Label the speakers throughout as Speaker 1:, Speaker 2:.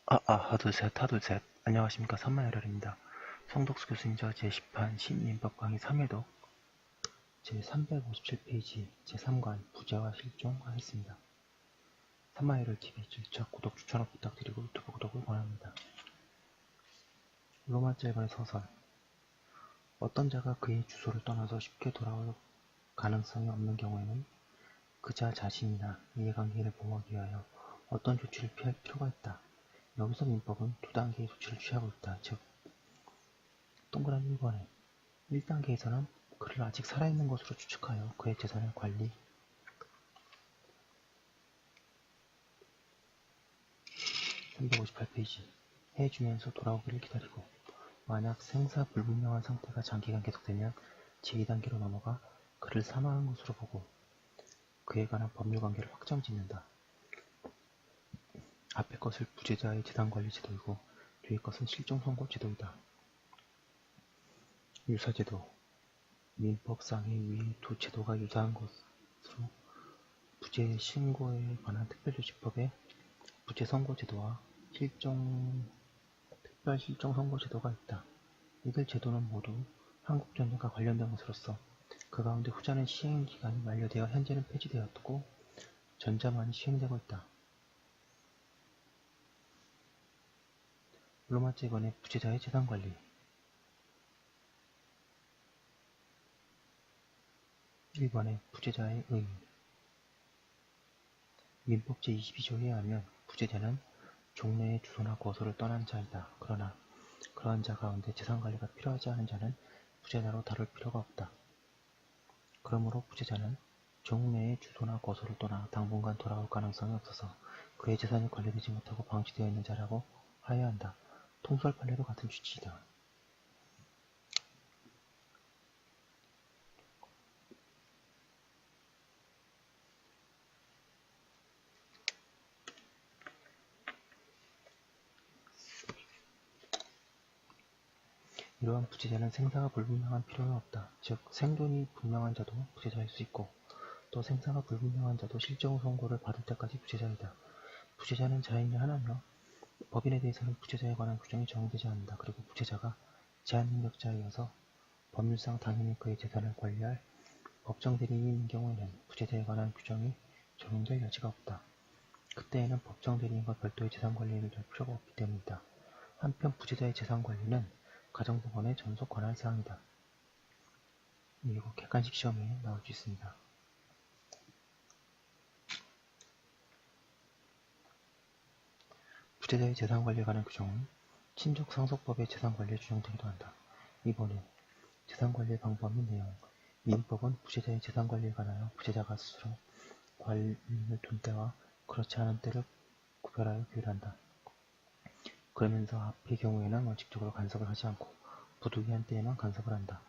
Speaker 1: 하둘셋. 안녕하십니까. 산마열혈입니다. 성덕수 교수님저 제10판 신민법 강의 3회독 제357페이지 제3관 부재와 실종 하겠습니다. 산마열혈TV 질척 구독 추천을 부탁드리고 유튜브 구독을 권합니다. 로마자 1번의 서설. 어떤 자가 그의 주소를 떠나서 쉽게 돌아올 가능성이 없는 경우에는 그 자 자신이나 이해관계를 보호하기 위하여 어떤 조치를 피할 필요가 있다. 여기서 민법은 두 단계의 조치를 취하고 있다. 즉, 동그라미 1번에 1단계에서는 그를 아직 살아있는 것으로 추측하여 그의 재산을 관리 358페이지 해주면서 돌아오기를 기다리고 만약 생사 불분명한 상태가 장기간 계속되면 제2단계로 넘어가 그를 사망한 것으로 보고 그에 관한 법률관계를 확정짓는다. 앞의 것을 부재자의 재산관리 제도이고 뒤의 것은 실종선고 제도이다. 유사제도 민법상의 위 두 제도가 유사한 것으로 부재 신고에 관한 특별조치법에 부재선고제도와 특별실종선고제도가 있다. 이들 제도는 모두 한국전쟁과 관련된 것으로서 그 가운데 후자는 시행기간이 만료되어 현재는 폐지되었고 전자만이 시행되고 있다. 로마자 2번의 부재자의 재산관리 1번의 부재자의 의의 민법 제22조에 의하면 부재자는 종래의 주소나 거소를 떠난 자이다. 그러나 그러한 자 가운데 재산관리가 필요하지 않은 자는 부재자로 다룰 필요가 없다. 그러므로 부재자는 종래의 주소나 거소를 떠나 당분간 돌아올 가능성이 없어서 그의 재산이 관리되지 못하고 방치되어 있는 자라고 하여야 한다. 통수할 판례도 같은 취지이다. 이러한 부재자는 생사가 불분명한 필요는 없다. 즉 생존이 분명한 자도 부재자일 수 있고 또 생사가 불분명한 자도 실종 선고를 받을 때까지 부재자이다. 부재자는 자인이 하나며 법인에 대해서는 부재자에 관한 규정이 정되지 않는다. 그리고 부재자가 제한능력자이어서 법률상 당연히 그의 재산을 관리할 법정대리인이 있는 경우에는 부재자에 관한 규정이 적용될 여지가 없다. 그때에는 법정대리인과 별도의 재산관리를 할 필요가 없기 때문이다. 한편 부재자의 재산관리는 가정법원의 전속 권한사항이다. 이거 객관식 시험에 나올 수 있습니다. 부재자의 재산관리에 관한 규정은 친족상속법의 재산관리에 준용되기도 한다. 2번에 재산관리의 방법 및 내용 민법은 부재자의 재산관리에 관하여 부재자가 스스로 관리를 둔 때와 그렇지 않은 때를 구별하여 규율한다. 그러면서 앞의 경우에는 원칙적으로 간섭을 하지 않고 부득이한 때에만 간섭을 한다.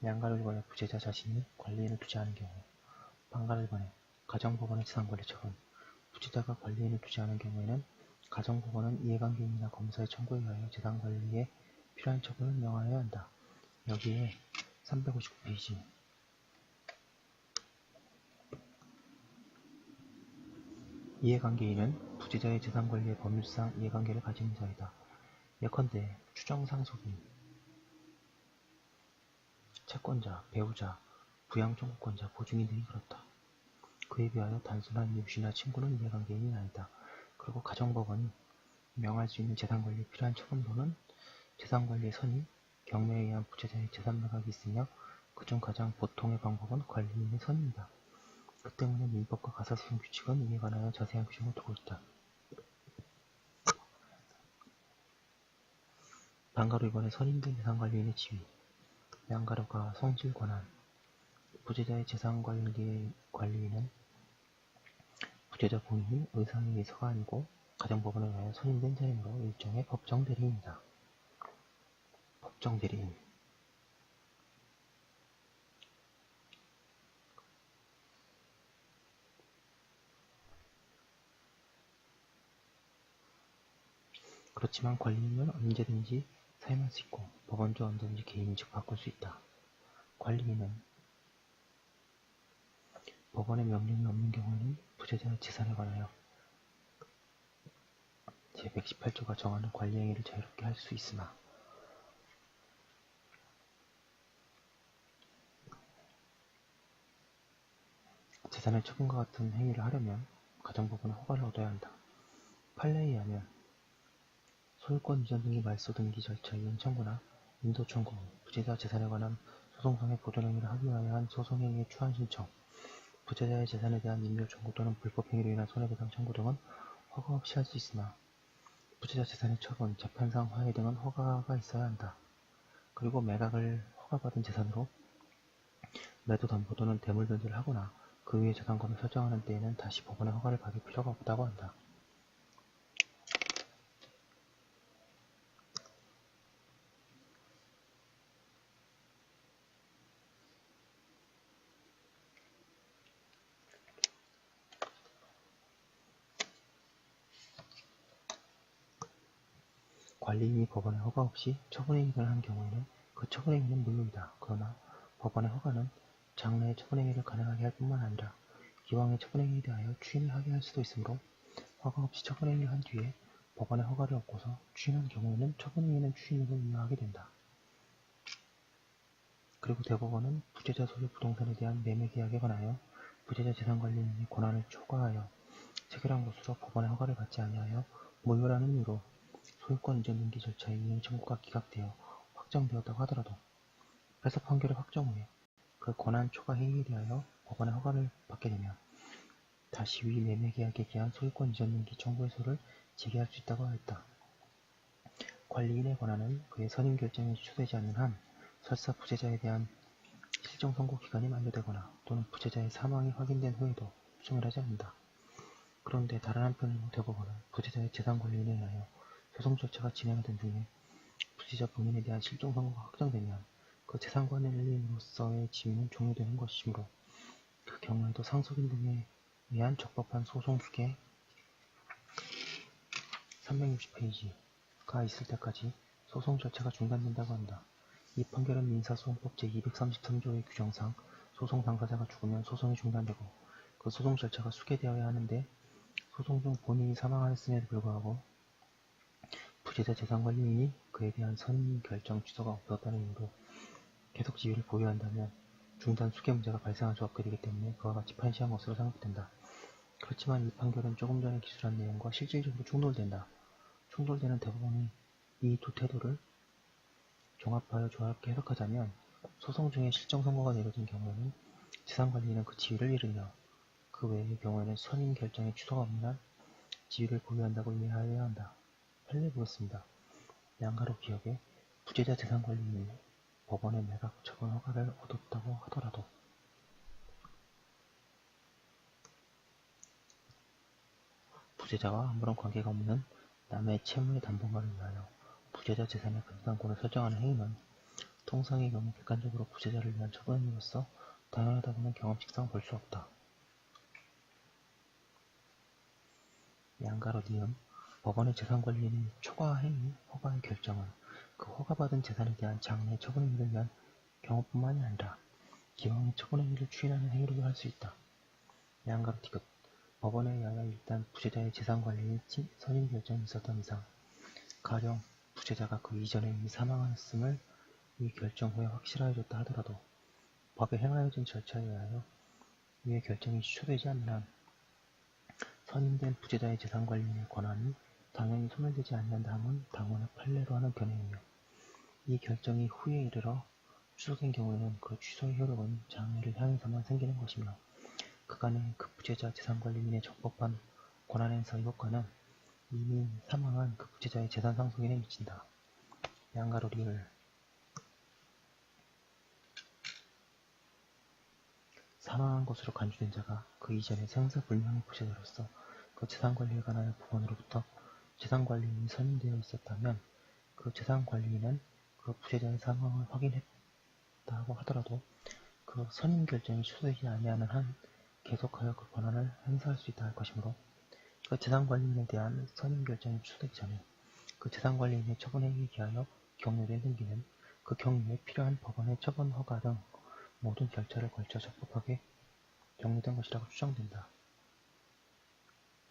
Speaker 1: 양가를 번에 부재자 자신이 관리인을 두지 않은 경우 방가를 번에 가정법원의 재산관리처분 부재자가 관리인을 두지 않은 경우에는 가정법원은 이해관계인이나 검사의 청구에 의하여 재산관리에 필요한 처분을 명하여야 한다. 여기에 359페이지 이해관계인은 부재자의 재산관리에 법률상 이해관계를 가지는 자이다. 예컨대 추정상속인, 채권자, 배우자, 부양청구권자, 보증인 등이 그렇다. 그에 비하여 단순한 이웃이나 친구는 이해관계인이 아니다. 그리고 가정법원이 명할 수 있는 재산관리에 필요한 처분도는 재산관리의 선의, 경매에 의한 부재자의 재산 매각이 있으며 그중 가장 보통의 방법은 관리인의 선의이다. 그 때문에 민법과 가사소송 규칙은 이에 관하여 자세한 규정을 두고 있다. 방가로 2번의 선임된 재산관리인의 지위, 양가로가 성질권한, 부재자의 재산관리인은 부재자 본인이 의상에 의해서가 아니고 가정법원에 의하여 선임된 자이므로 일종의 법정대리인이다. 법정대리인 그렇지만 관리인은 언제든지 사임할 수 있고 법원도 언제든지 개인인즉 바꿀 수 있다. 관리인은 법원의 명령이 없는 경우에는 부재자의 재산에 관하여 제118조가 정하는 관리행위를 자유롭게 할 수 있으나 재산의 처분과 같은 행위를 하려면 가정법원의 허가를 얻어야 한다. 판례에 의하면 소유권 이전 등기 말소 등기 절차 이행 청구나 인도 청구, 부재자 재산에 관한 소송상의 보존행위를 하기 위하여 한 소송행위의 추한 신청, 부재자의 재산에 대한 인멸 청구 또는 불법행위로 인한 손해배상 청구 등은 허가 없이 할 수 있으나 부재자 재산의 처분, 재판상 화해 등은 허가가 있어야 한다. 그리고 매각을 허가받은 재산으로 매도 담보 또는 대물 변제를 하거나 그 위에 재산권을 설정하는 때에는 다시 법원의 허가를 받을 필요가 없다고 한다. 관리인이 법원의 허가 없이 처분행위를 한 경우에는 그 처분행위는 무효이다. 그러나 법원의 허가는 장래에 처분행위를 가능하게 할 뿐만 아니라 기왕의 처분행위에 대하여 추인을 하게 할 수도 있으므로 허가 없이 처분행위를 한 뒤에 법원의 허가를 얻고서 추인한 경우에는 처분행위는 추인으로 유효하게 된다. 그리고 대법원은 부재자 소유 부동산에 대한 매매 계약에 관하여 부재자 재산관리인의 권한을 초과하여 체결한 것으로 법원의 허가를 받지 아니하여 무효라는 이유로 소유권 이전 등기 절차의 이행 청구가 기각되어 확정되었다고 하더라도 패소 판결의 확정 후에 그 권한 초과 행위에 대하여 법원의 허가를 받게 되면 다시 위 매매 계약에 기한 소유권 이전 등기 청구 회소를 제기할 수 있다고 하였다. 관리인의 권한은 그의 선임 결정이 취소되지 않는 한 설사 부재자에 대한 실정 선고 기간이 만료되거나 또는 부재자의 사망이 확인된 후에도 수정을 하지 않는다. 그런데 다른 한편으로 대법원은 부재자의 재산관리인에 의하여 소송 절차가 진행된 중에 부재자 본인에 대한 실종 선고가 확정되면 그 재산관리인으로서의 지위는 종료되는 것이므로 그 경우에도 상속인 등에 의한 적법한 소송 수계 360페이지가 있을 때까지 소송 절차가 중단된다고 한다. 이 판결은 민사소송법 제233조의 규정상 소송 당사자가 죽으면 소송이 중단되고 그 소송 절차가 수계되어야 하는데 소송 중 본인이 사망하였음에도 불구하고 부재자 재산관리인이 그에 대한 선임 결정 취소가 없었다는 이유로 계속 지위를 보유한다면 중단 수계 문제가 발생할 수 없게 되기 때문에 그와 같이 판시한 것으로 생각된다. 그렇지만 이 판결은 조금 전에 기술한 내용과 실질적으로 충돌된다. 충돌되는 대법원이 이 두 태도를 종합하여 조합게 해석하자면 소송 중에 실정 선고가 내려진 경우에는 재산관리인은 그 지위를 잃으며 그 외의 경우에는 선임 결정의 취소가 없는 한 지위를 보유한다고 이해하여야 한다. 판례 보겠습니다. 양가로 기억에 부재자 재산관리인이 법원의 매각 처분 허가를 얻었다고 하더라도 부재자와 아무런 관계가 없는 남의 채무의 담보만을 위하여 부재자 재산의 분담권을 설정하는 행위는 통상의 경우 객관적으로 부재자를 위한 처분행위로서 당연하다고는 경험칙상 볼 수 없다. 양가로 니은 법원의 재산관리인의 초과행위 허가의 결정은 그 허가받은 재산에 대한 장래의 처분행위를 위한 경우뿐만이 아니라 기왕의 처분행위를 추인하는 행위로도 할 수 있다. 양가로 디귿 법원에 의하여 일단 부재자의 재산관리의 선임 결정이 있었던 이상 가령 부재자가 그 이전에 이미 사망하였음을 이 결정 후에 확실하여졌다 하더라도 법에 행하여진 절차에 의하여 이의 결정이 취소되지 않는 한 선임된 부재자의 재산관리인의 권한이 당연히 소멸되지 않는다 함은 당원의 판례로 하는 견해이며 이 결정이 후에 이르러 취소된 경우에는 그 취소의 효력은 장래를 향해서만 생기는 것이며 그간의 그 부재자 재산관리인의 적법한 권한행사 효과는 이미 사망한 그 부재자의 재산 상속인에 미친다. 양가로 리을 사망한 것으로 간주된 자가 그 이전에 생사불명의 부재자로서 그 재산관리에 관하여 법원으로부터 재산관리인이 선임되어 있었다면 그 재산관리인은 그 부재자의 사망을 확인했다고 하더라도 그 선임 결정이 취소되지 아니하는 한 계속하여 그 권한을 행사할 수 있다 할 것이므로 그 재산관리인에 대한 선임 결정이 취소되기 전에 그 재산관리인의 처분행위에 기하여 격려된 등기는 그 경위에 필요한 법원의 처분 허가 등 모든 절차를 걸쳐 적법하게 격려된 것이라고 추정된다.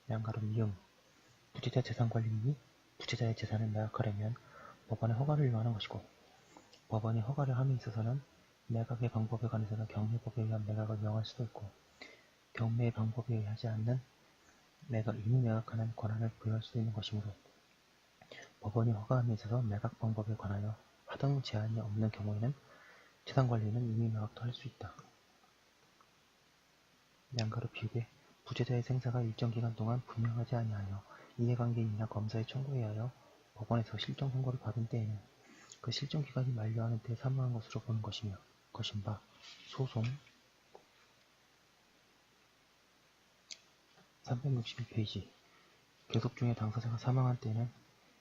Speaker 1: 양가로 미음 부재자 재산관리인이 부재자의 재산을 매각하려면 법원의 허가를 요하는 것이고, 법원이 허가를 함에 있어서는 매각의 방법에 관해서는 경매법에 의한 매각을 명할 수도 있고, 경매의 방법에 의하지 않는 이미 매각하는 권한을 부여할 수도 있는 것이므로, 법원이 허가함에 있어서 매각 방법에 관하여 하등 제한이 없는 경우에는 재산관리는 이미 매각도 할 수 있다. 양가로 비유해 부재자의 생사가 일정 기간 동안 분명하지 아니하여 이해관계인이나 검사의 청구에 의하여 법원에서 실정 선고를 받은 때에는 그 실정 기간이 만료하는 때에 사망한 것으로 보는 것인 바, 소송 362페이지. 계속 중에 당사자가 사망한 때에는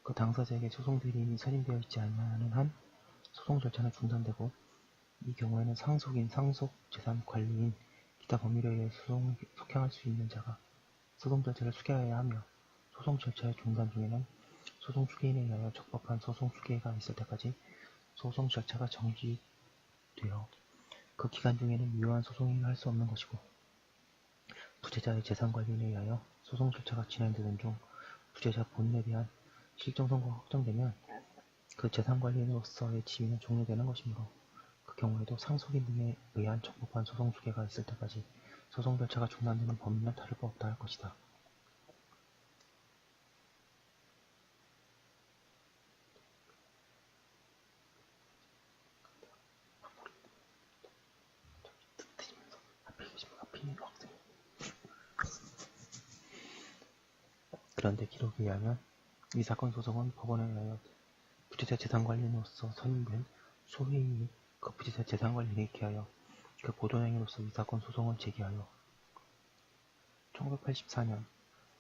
Speaker 1: 그 당사자에게 소송 대리인이 선임되어 있지 않는 한 소송 절차는 중단되고, 이 경우에는 상속인, 상속재산관리인, 기타 법률에 의해 소송을 속행할 수 있는 자가 소송 절차를 수행해야 하며, 소송 절차의 중단 중에는 소송 수기인에 의하여 적법한 소송 수기가 있을 때까지 소송 절차가 정지되어 그 기간 중에는 유효한 소송행위를 할 수 없는 것이고, 부재자의 재산관리인에 의하여 소송 절차가 진행되는 중 부재자 본인에 대한 실정 선고가 확정되면 그 재산관리인으로서의 지위는 종료되는 것이므로, 그 경우에도 상속인 등에 의한 적법한 소송 수계가 있을 때까지 소송 절차가 중단되는 법리는 다를 바 없다 할 것이다. 그런데 기록에 의하면 이 사건 소송은 법원에 의하여 부재자 재산관리인으로서 선임된 소회인이 그 부재자 재산관리인에 기하여 그 보존행위로서 이 사건 소송을 제기하여 1984년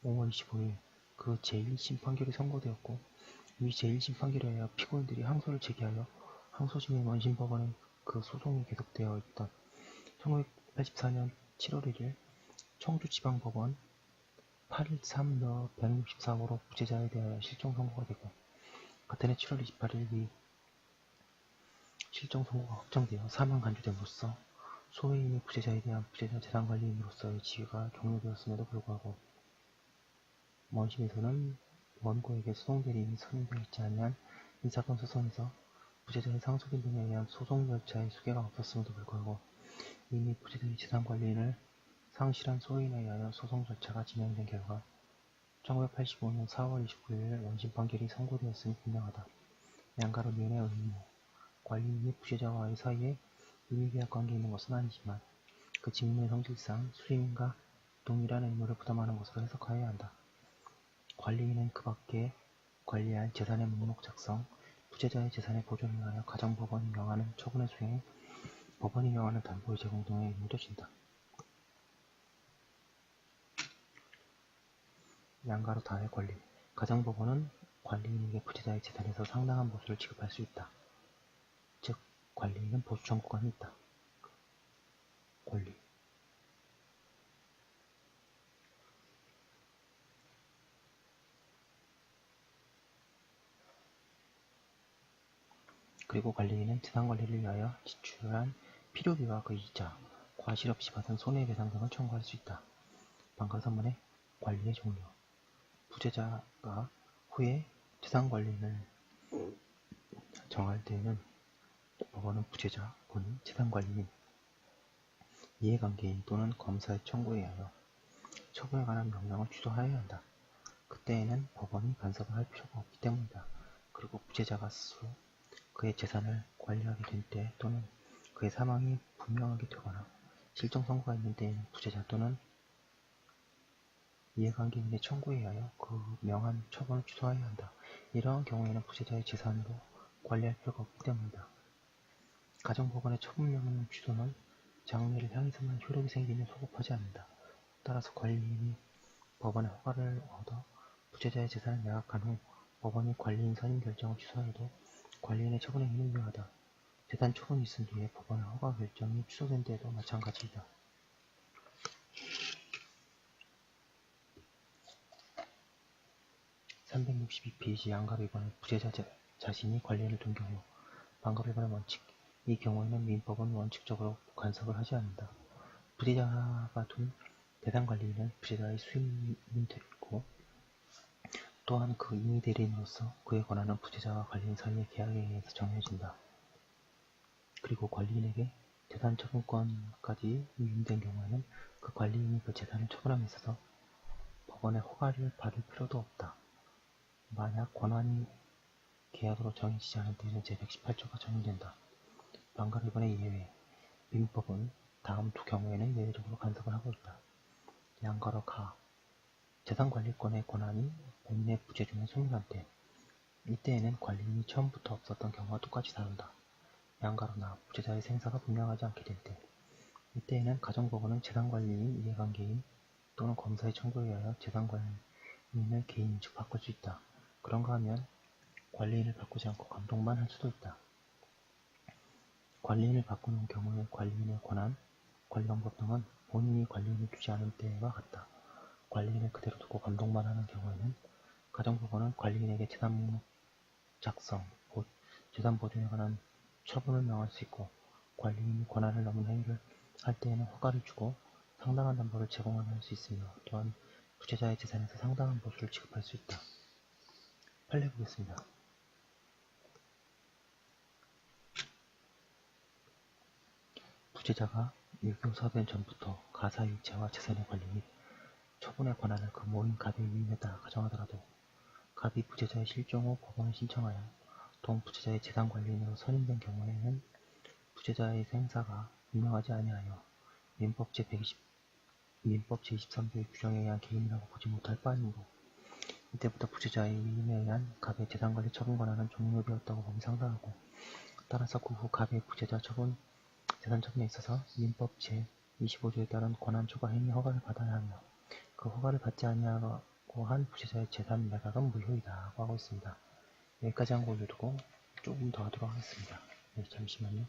Speaker 1: 5월 25일 그 제1심 판결이 선고되었고, 이 제1심 판결에 의하여 피고인들이 항소를 제기하여 항소심의 원심법원에 그 소송이 계속되어 있던 1984년 7월 1일 청주지방법원 813-164호로 부재자에 대하여 실종 선고가 되고, 같은 해 7월 28일 이 실종 선고가 확정되어 사망 간주됨으로써 소회인이 부재자에 대한 부재자 재산관리인으로서의 지위가 종료되었음에도 불구하고, 원심에서는 원고에게 소송대리인이 선임되어 있지 않은 이 사건 소송에서 부재자의 상속인 등에 의한 소송 절차의 수계가 없었음에도 불구하고 이미 부재자의 재산관리인을 상실한 소회인에 의하여 소송 절차가 진행된 결과 1985년 4월 29일 원심 판결이 선고되었음이 분명하다. 양가로 면의 의무, 관리인이 부재자와의 사이에 임의계약 관계에 있는 것은 아니지만 그 직무의 성질상 수임인과 동일한 의무를 부담하는 것으로 해석하여야 한다. 관리인은 그 밖에 관리할 재산의 목록 작성, 부재자의 재산의 보존을 위하여 가정법원이 명하는 처분의 수행, 법원이 명하는 담보의 제공 등의 의무도 진다. 양가로 다의 권리. 가정법원은 관리인에게 부재자의 재산에서 상당한 보수를 지급할 수 있다. 즉, 관리인은 보수 청구권이 있다. 권리. 그리고 관리인은 재산관리를 위하여 지출한 필요비와 그 이자, 과실 없이 받은 손해배상 등을 청구할 수 있다. 방가선문의 관리의 종류. 부재자가 후에 재산관리인을 정할 때에는 법원은 부재자, 본인, 재산관리인, 이해관계인 또는 검사의 청구에 의하여 처분에 관한 명령을 취소하여야 한다. 그때에는 법원이 간섭을 할 필요가 없기 때문이다. 그리고 부재자가 스스로 그의 재산을 관리하게 된 때 또는 그의 사망이 분명하게 되거나 실정 선고가 있는 때에는 부재자 또는 이해관계인의 청구에 의하여 그 명한 처분을 취소하여야 한다. 이러한 경우에는 부재자의 재산으로 관리할 필요가 없기 때문이다. 가정법원의 처분명령 취소는 장래를 향해서만 효력이 생기면 소급하지 않는다. 따라서 관리인이 법원의 허가를 얻어 부재자의 재산을 매각한 후 법원이 관리인 선임 결정을 취소해도 관리인의 처분 행위는 유효하다. 재산 처분이 있은 뒤에 법원의 허가 결정이 취소된 때에도 마찬가지이다. 362페이지 양가비관의 부재자 자신이 관리인을 둔 경우. 방가비관의 원칙. 이 경우에는 민법은 원칙적으로 간섭을 하지 않는다. 부재자가 둔 재산관리인은 부재자의 수임이 되고 또한 그 임의 대리인으로서 그의 권한은 부재자와 관리인 사이의 계약에 의해서 정해진다. 그리고 관리인에게 재산 처분권까지 위임된 경우에는 그 관리인이 그 재산을 처분함에 있어서 법원의 허가를 받을 필요도 없다. 만약 권한이 계약으로 정해지지 않을 때에는 제118조가 적용된다. 망가로 이번의 예외. 민법은 다음 두 경우에는 예외적으로 간섭을 하고 있다. 양가로 가. 재산관리권의 권한이 본인의 부재 중에 소멸한 때, 이때에는 관리인이 처음부터 없었던 경우와 똑같이 다룬다. 양가로 나. 부재자의 생사가 분명하지 않게 될 때, 이때에는 가정법원은 재산관리인, 이해관계인 또는 검사의 청구에 의하여 재산관리인을 개인 즉 바꿀 수 있다. 그런가 하면 관리인을 바꾸지 않고 감독만 할 수도 있다. 관리인을 바꾸는 경우의 관리인의 권한, 관리 방법 등은 본인이 관리인을 두지 않을 때와 같다. 관리인을 그대로 두고 감독만 하는 경우에는 가정법원은 관리인에게 재산 목록 작성, 재산 보존에 관한 처분을 명할 수 있고, 관리인이 권한을 넘은 행위를 할 때에는 허가를 주고 상당한 담보를 제공할 수 있으며, 또한 부재자의 재산에서 상당한 보수를 지급할 수 있다. 판례 보겠습니다. 부재자가 유교사된 전부터 가사일체와 재산의 관리 및 처분의 권한을 그 모인 갑에 위임했다 가정하더라도, 갑이 부재자의 실종 후 법원에 신청하여 동부재자의 재산관리인으로 선임된 경우에는 부재자의 생사가 분명하지 아니하여 민법 제23조의 규정에 의한 개인이라고 보지 못할 바이므로, 이때부터 부재자의 위임에 의한 갑의 재산관리 처분 권한은 종료되었다고 보기 상당하고, 따라서 그 후 갑의 부재자 재산 처분에 있어서 민법 제25조에 따른 권한 초과 행위 허가를 받아야 하며, 그 허가를 받지 아니하고 한 부재자의 재산 매각은 무효이다고 하고 있습니다. 여기까지 한 거 올려두고 조금 더 하도록 하겠습니다. 네, 잠시만요.